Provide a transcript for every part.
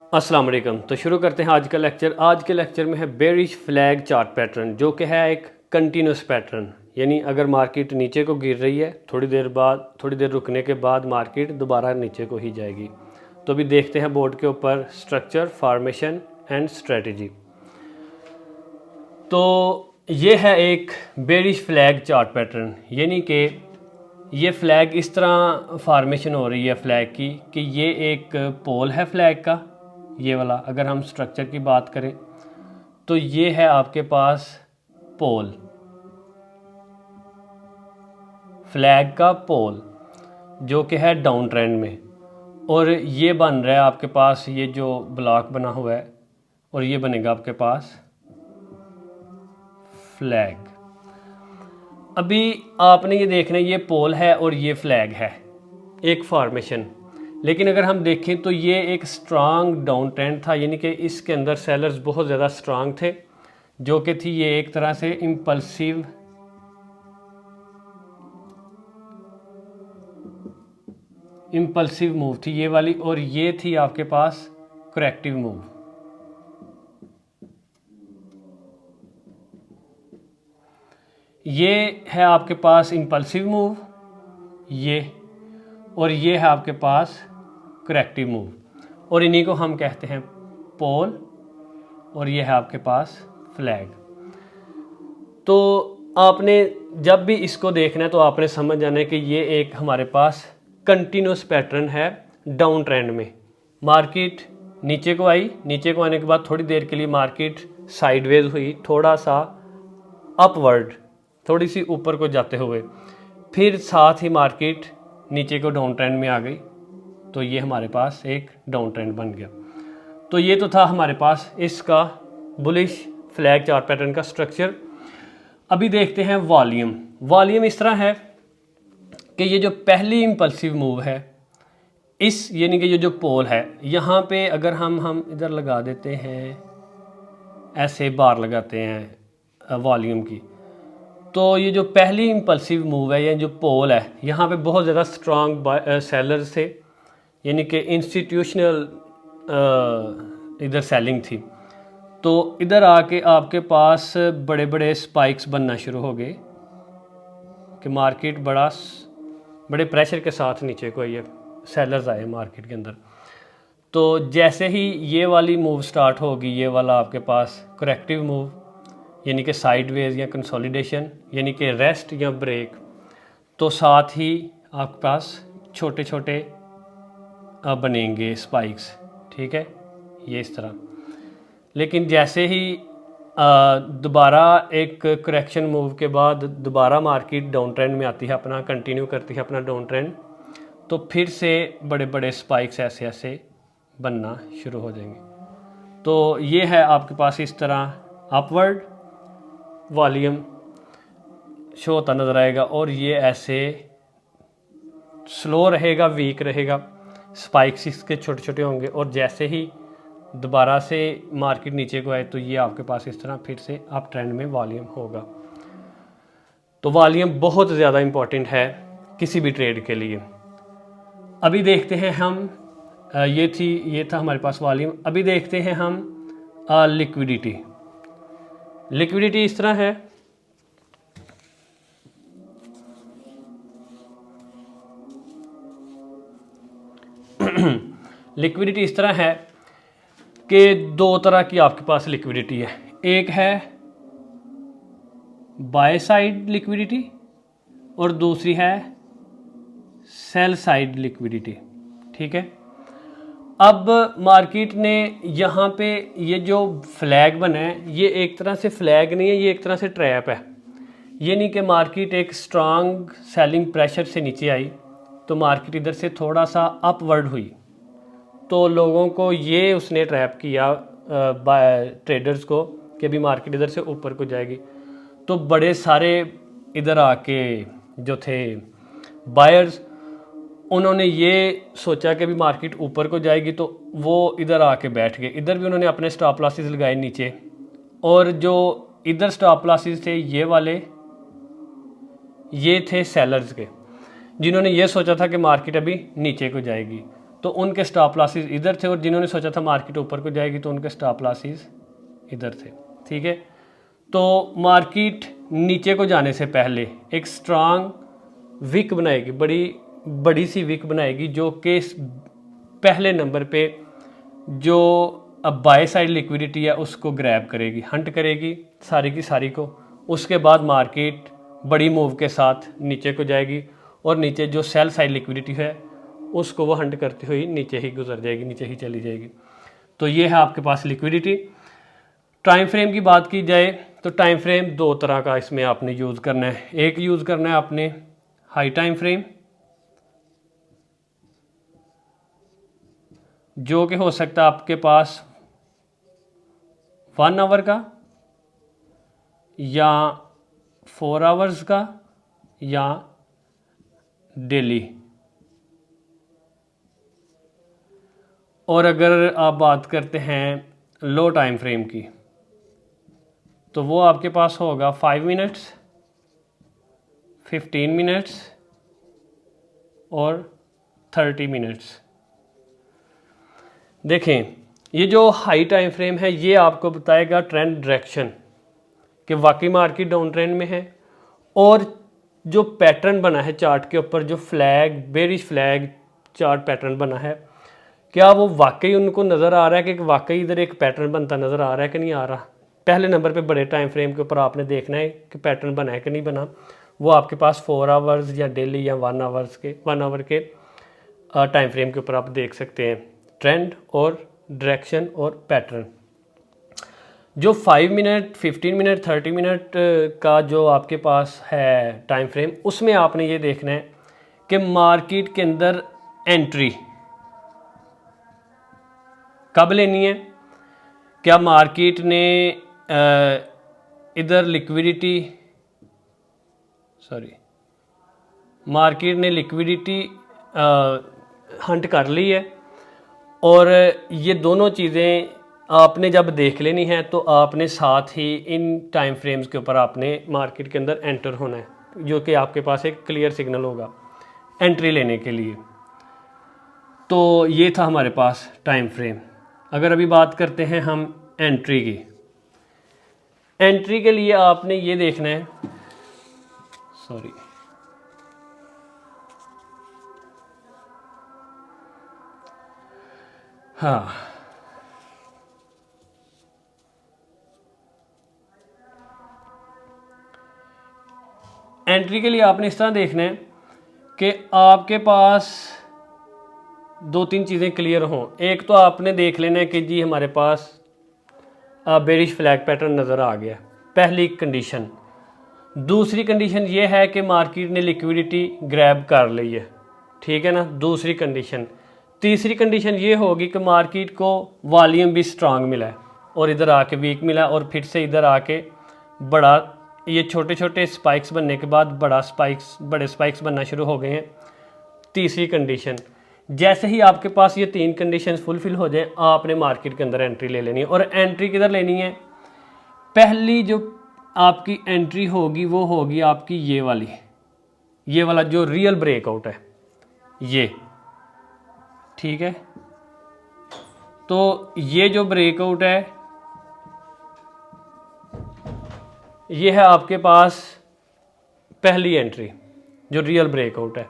अस्सलाम वालेकुम। तो शुरू करते हैं आज का लेक्चर। आज के लेक्चर में है बेरिश फ्लैग चार्ट पैटर्न, जो कि है एक कंटिन्यूस पैटर्न। यानी अगर मार्केट नीचे को गिर रही है, थोड़ी देर रुकने के बाद मार्केट दोबारा नीचे को ही जाएगी। तो अभी देखते हैं बोर्ड के ऊपर स्ट्रक्चर, फॉर्मेशन एंड स्ट्रेटजी। तो ये है एक बेरिश फ्लैग चार्ट पैटर्न, यानी कि ये फ्लैग इस तरह फॉर्मेशन हो रही है फ्लैग की कि ये एक पोल है फ्लैग का, ये वाला। अगर हम स्ट्रक्चर की बात करें तो ये है आपके पास पोल, फ्लैग का पोल, जो कि है डाउन ट्रेंड में। और ये बन रहा है आपके पास, ये जो ब्लॉक बना हुआ है, और ये बनेगा आपके पास फ्लैग। अभी आपने ये देखना है, ये पोल है और ये फ्लैग है, एक फॉर्मेशन। लेकिन अगर हम देखें तो ये एक स्ट्रांग डाउन ट्रेंड था, यानी कि इसके अंदर सेलर्स बहुत ज़्यादा स्ट्रांग थे, जो कि थी ये एक तरह से इम्पल्सिव मूव थी ये वाली, और ये थी आपके पास करेक्टिव मूव। ये है आपके पास इम्पल्सिव मूव, ये, और ये है आपके पास करेक्टिव मूव, और इन्हीं को हम कहते हैं पोल, और ये है आपके पास फ्लैग। तो आपने जब भी इसको देखना है तो आपने समझ जाना है कि ये एक हमारे पास कंटिन्यूस पैटर्न है डाउन ट्रेंड में। मार्केट नीचे को आई, नीचे को आने के बाद थोड़ी देर के लिए मार्केट साइडवेज हुई, थोड़ा सा अपवर्ड, थोड़ी सी ऊपर को जाते हुए, फिर साथ ही मार्केट नीचे को डाउन ट्रेंड में आ गई। तो ये हमारे पास एक डाउन ट्रेंड बन गया। तो ये तो था हमारे पास इसका बुलिश फ्लैग चार्ट पैटर्न का स्ट्रक्चर। अभी देखते हैं वॉल्यूम। वॉल्यूम इस तरह है कि ये जो पहली इम्पल्सिव मूव है, इस यानी कि ये जो पोल है, यहाँ पे अगर हम इधर लगा देते हैं, ऐसे बार लगाते हैं वॉल्यूम की, तो ये जो पहली इम्पल्सिव मूव है, ये जो पोल है, यहाँ पे बहुत ज़्यादा स्ट्रांग सेलर्स थे, यानी कि इंस्टीट्यूशनल इधर सेलिंग थी। तो इधर आके आपके पास बड़े बड़े स्पाइक्स बनना शुरू हो गए कि मार्केट बड़े प्रेशर के साथ नीचे को आई है, सेलर्स आए मार्केट के अंदर। तो जैसे ही ये वाली मूव स्टार्ट होगी, ये वाला आपके पास करेक्टिव मूव, यानी कि साइडवेज या कंसोलिडेशन, यानी कि रेस्ट या ब्रेक, तो साथ ही आपके पास छोटे छोटे बनेंगे स्पाइक्स, ठीक है, ये इस तरह। लेकिन जैसे ही दोबारा एक करेक्शन मूव के बाद दोबारा मार्केट डाउन ट्रेंड में आती है, अपना कंटिन्यू करती है अपना डाउन ट्रेंड, तो फिर से बड़े बड़े स्पाइक्स ऐसे ऐसे बनना शुरू हो जाएंगे। तो ये है आपके पास इस तरह अपवर्ड वॉल्यूम शो होता नज़र आएगा, और ये ऐसे स्लो रहेगा, वीक रहेगा, स्पाइक्स इसके छोटे छोटे होंगे, और जैसे ही दोबारा से मार्केट नीचे को आए तो ये आपके पास इस तरह फिर से अप ट्रेंड में वॉल्यूम होगा। तो वॉल्यूम बहुत ज़्यादा इम्पॉर्टेंट है किसी भी ट्रेड के लिए। अभी देखते हैं हम, ये था हमारे पास वॉल्यूम। अभी देखते हैं हम लिक्विडिटी। लिक्विडिटी इस तरह है, लिक्विडिटी इस तरह है कि दो तरह की आपके पास लिक्विडिटी है। एक है बाय साइड लिक्विडिटी, और दूसरी है सेल साइड लिक्विडिटी, ठीक है। अब मार्केट ने यहाँ पे ये जो फ्लैग बना है, ये एक तरह से फ्लैग नहीं है, ये एक तरह से ट्रैप है। ये नहीं कि मार्केट एक स्ट्रांग सेलिंग प्रेशर से नीचे आई तो मार्केट इधर से थोड़ा सा अपवर्ड हुई, तो लोगों को ये उसने ट्रैप किया ट्रेडर्स को कि अभी मार्केट इधर से ऊपर को जाएगी। तो बड़े सारे इधर आके जो थे बायर्स, उन्होंने ये सोचा कि अभी मार्केट ऊपर को जाएगी, तो वो इधर आके बैठ गए। इधर भी उन्होंने अपने स्टॉप लॉसेस लगाए नीचे, और जो इधर स्टॉप लॉसेस थे ये वाले, ये थे सेलर्स के, जिन्होंने ये सोचा था कि मार्केट अभी नीचे को जाएगी। तो उनके स्टॉप लॉसेस इधर थे, और जिन्होंने सोचा था मार्केट ऊपर को जाएगी तो उनके स्टॉप लॉसेस इधर थे। ठीक है, तो मार्केट नीचे को जाने से पहले एक स्ट्रांग विक बनाएगी, बड़ी सी विक बनाएगी, जो कि पहले नंबर पे जो अब बाय साइड लिक्विडिटी है उसको ग्रैब करेगी, हंट करेगी सारी की सारी को। उसके बाद मार्केट बड़ी मूव के साथ नीचे को जाएगी, और नीचे जो सेल साइड लिक्विडिटी है उसको वो हंट करती हुई नीचे ही गुजर जाएगी, नीचे ही चली जाएगी। तो ये है आपके पास लिक्विडिटी। टाइम फ्रेम की बात की जाए तो टाइम फ्रेम दो तरह का इसमें आपने यूज़ करना है। एक यूज़ करना है आपने हाई टाइम फ्रेम, जो कि हो सकता है आपके पास 1 आवर का या 4 आवर्स का या डेली। और अगर आप बात करते हैं लो टाइम फ्रेम की, तो वो आपके पास होगा 5 मिनट्स, 15 मिनट्स और 30 मिनट्स। देखें, ये जो हाई टाइम फ्रेम है ये आपको बताएगा ट्रेंड डायरेक्शन, कि वाकई मार्केट डाउन ट्रेंड में है, और जो पैटर्न बना है चार्ट के ऊपर, जो flag bearish flag chart pattern बना है, क्या वो वाकई उनको नज़र आ रहा है कि वाकई इधर एक पैटर्न बनता नज़र आ रहा है कि नहीं आ रहा। पहले नंबर पे बड़े टाइम फ्रेम के ऊपर आपने देखना है कि पैटर्न बना है कि नहीं बना। वो आपके पास 4 आवर्स या डेली या 1 आवर के टाइम फ्रेम के ऊपर आप देख सकते हैं ट्रेंड और डायरेक्शन और पैटर्न। जो 5 मिनट, 15 मिनट, 30 मिनट का जो आपके पास है टाइम फ्रेम, उसमें आपने ये देखना है कि मार्केट के अंदर एंट्री कब लेनी है। क्या मार्केट ने इधर मार्केट ने लिक्विडिटी हंट कर ली है, और ये दोनों चीज़ें आपने जब देख लेनी है तो आपने साथ ही इन टाइम फ्रेम्स के ऊपर आपने मार्केट के अंदर एंटर होना है, जो कि आपके पास एक क्लियर सिग्नल होगा एंट्री लेने के लिए। तो ये था हमारे पास टाइम फ्रेम। अगर अभी बात करते हैं हम एंट्री की, एंट्री के लिए आपने ये देखना है, हाँ, एंट्री के लिए आपने इस तरह देखना है कि आपके पास 2-3 चीज़ें क्लियर हों। एक तो आपने देख लेना है कि जी हमारे पास बेरिश फ्लैग पैटर्न नज़र आ गया, पहली कंडीशन। दूसरी कंडीशन ये है कि मार्केट ने लिक्विडिटी ग्रैब कर ली है, ठीक है ना, दूसरी कंडीशन। तीसरी कंडीशन ये होगी कि मार्केट को वॉल्यूम भी स्ट्रांग मिला है और इधर आके वीक मिला, और फिर से इधर आके बड़ा, ये छोटे छोटे स्पाइक्स बनने के बाद बड़े स्पाइक्स बनना शुरू हो गए हैं। तीसरी कंडीशन, जैसे ही आपके पास ये 3 कंडीशन फुलफिल हो जाए, आपने मार्केट के अंदर एंट्री ले लेनी है। और एंट्री किधर लेनी है? पहली जो आपकी एंट्री होगी वो होगी आपकी ये वाला जो रियल ब्रेकआउट है, ये, ठीक है। तो ये जो ब्रेकआउट है ये है आपके पास पहली एंट्री, जो रियल ब्रेकआउट है।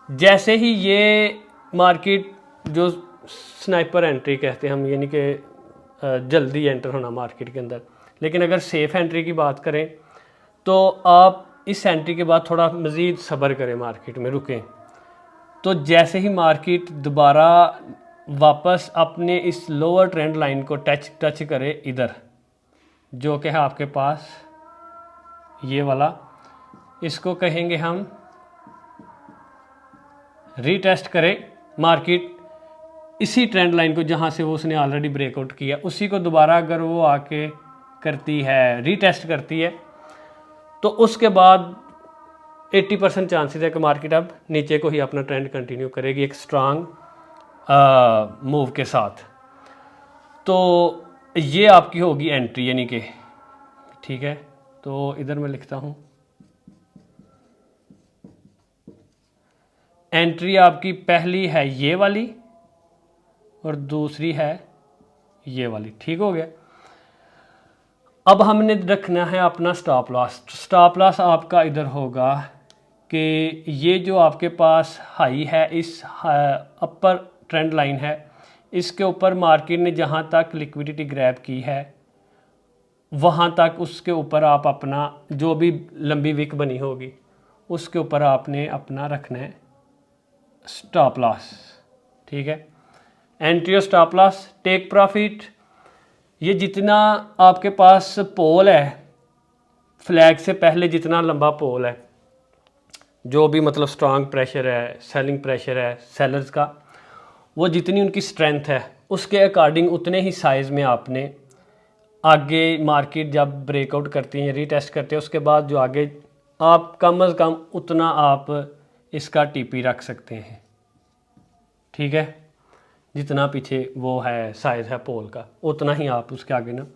जैसे ही ये मार्केट, जो स्नाइपर एंट्री कहते हैं हम, यानी कि जल्दी एंटर होना मार्केट के अंदर, लेकिन अगर सेफ एंट्री की बात करें तो आप इस एंट्री के बाद थोड़ा मज़ीद सब्र करें, मार्केट में रुकें। तो जैसे ही मार्केट दोबारा वापस अपने इस लोअर ट्रेंड लाइन को टच करे इधर, जो कि है आपके पास ये वाला, इसको कहेंगे हम रीटेस्ट करें मार्केट इसी ट्रेंड लाइन को, जहां से वो उसने ऑलरेडी ब्रेकआउट किया, उसी को दोबारा अगर वो आके करती है, रीटेस्ट करती है, तो उसके बाद 80% चांसेस है कि मार्केट अब नीचे को ही अपना ट्रेंड कंटिन्यू करेगी एक स्ट्रांग मूव के साथ। तो ये आपकी होगी एंट्री, यानी कि, ठीक है। तो इधर मैं लिखता हूँ, एंट्री आपकी पहली है ये वाली, और दूसरी है ये वाली। ठीक हो गया। अब हमने रखना है अपना स्टॉप लॉस। स्टॉप लॉस आपका इधर होगा कि ये जो आपके पास हाई है, इस अपर ट्रेंड लाइन है, इसके ऊपर मार्केट ने जहाँ तक लिक्विडिटी ग्रैब की है वहाँ तक उसके ऊपर आप अपना जो भी लंबी विक बनी होगी उसके ऊपर आपने अपना रखना है स्टॉप लॉस। ठीक है। एंट्री और स्टॉप लॉस, टेक प्रॉफिट, ये जितना आपके पास पोल है, फ्लैग से पहले जितना लंबा पोल है, जो भी मतलब स्ट्रांग प्रेशर है, सेलिंग प्रेशर है सेलर्स का, वो जितनी उनकी स्ट्रेंथ है उसके अकॉर्डिंग उतने ही साइज़ में आपने आगे मार्केट जब ब्रेकआउट करती है, रीटेस्ट करते हैं, उसके बाद जो आगे आप कम अज़ कम उतना आप इसका टीपी रख सकते हैं। ठीक है। जितना पीछे वो है साइज़ है पोल का उतना ही आप उसके आगे ना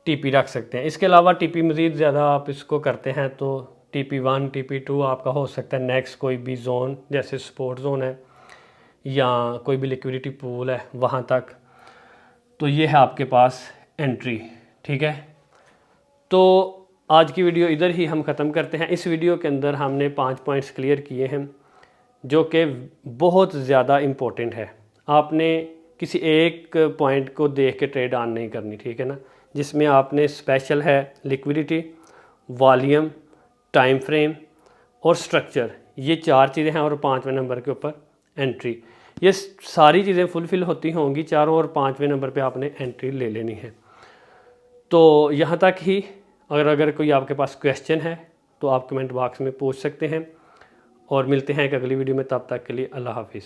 टीपी रख सकते हैं। इसके अलावा टीपी मज़ीद ज़्यादा आप इसको करते हैं तो TP1 TP2 आपका हो सकता है नेक्स्ट कोई भी जोन, जैसे सपोर्ट जोन है या कोई भी लिक्विडिटी पूल है वहाँ तक। तो ये है आपके पास एंट्री। ठीक है। तो आज की वीडियो इधर ही हम ख़त्म करते हैं। इस वीडियो के अंदर हमने 5 पॉइंट्स क्लियर किए हैं जो कि बहुत ज़्यादा इम्पोर्टेंट है। आपने किसी एक पॉइंट को देख के ट्रेड ऑन नहीं करनी। ठीक है ना। जिसमें आपने स्पेशल है लिक्विडिटी, वॉल्यूम, टाइम फ्रेम और स्ट्रक्चर, ये 4 चीज़ें हैं, और 5वें नंबर के ऊपर एंट्री। ये सारी चीज़ें फुलफ़िल होती होंगी चारों, और 5वें नंबर पे आपने एंट्री ले लेनी है। तो यहाँ तक ही। अगर कोई आपके पास क्वेश्चन है तो आप कमेंट बॉक्स में पूछ सकते हैं, और मिलते हैं एक अगली वीडियो में। तब तक के लिए अल्लाह हाफिज़।